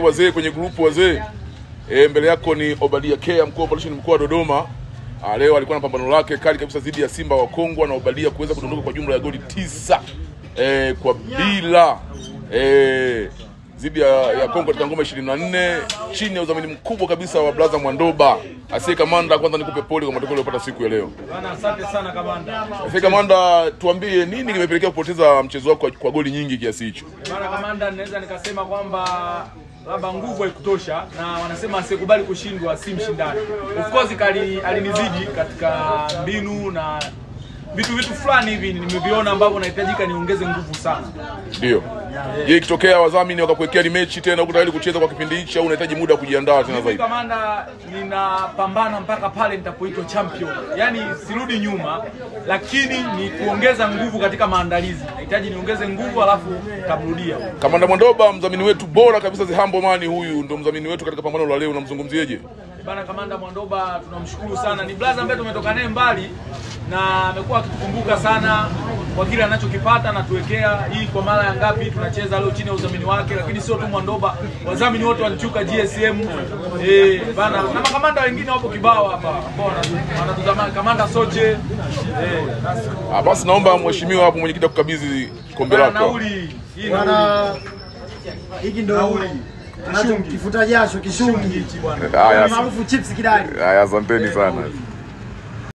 Wazee kwenye grupu wazee. Mbele yako ni Obadia Kea, mkuu wa operation mkoa wa Dodoma. Leo alikuwa na pambano lake kali kabisa dhidi ya Simba wa Kongo na Obadia kuweza kudondoka kwa jumla ya goli 9 kwa bila dhidi ya Kongo katika ngoma 24 chini ya udhamini mkubwa kabisa wa Blaza Mwandoba. Asiye Kamanda, kwanza nikupe pole kwa matokeo uliyopata siku ya leo. Bana, asante sana Kamanda. Asiye Kamanda, tuambie nini kimepelekea kupoteza mchezo wako kwa goli nyingi kiasi hicho? Bana Kamanda, naweza nikasema kwamba labda nguvu haikutosha, na wanasema asikubali kushindwa si mshindani. Of course alinizidi katika mbinu na vitu fulani hivi nimeviona ambavyo nahitajika niongeze nguvu sana. Ndio. Je, ikitokea wadhamini wakakuwekea mechi tena uko tayari kucheza kwa kipindi hichi au unahitaji muda kujiandaa tena zaidi? Kamanda, ninapambana mpaka pale nitapoitwa champion. Yaani sirudi nyuma, lakini ni kuongeza nguvu katika maandalizi. Nahitaji niongeze nguvu alafu kamrudia. Kamanda Mwandoba, mdhamini wetu bora kabisa, The Humble Man, huyu ndio mdhamini wetu katika pambano la leo, unamzungumzieje? Bana Kamanda Mwandoba, tunamshukuru sana. Ni blaza ambaye tumetoka naye mbali na amekuwa akitukumbuka sana kwa kile anachokipata na tuwekea. Hii kwa mara ya ngapi tunacheza leo chini ya udhamini wake, lakini sio tu Mwandoba, wadhamini wote walichuka GSM. Bana, na makamanda wengine wapo kibao hapa. Mbona wanatuzama Kamanda Soche. Basi naomba mheshimiwa hapo mwenyekiti akukabidhi kombe lako. Nauli. Bwana, hiki ndio nauli. Kifuta jasho kishungi. Haya, maarufu chips kidali. Haya, asanteni sana.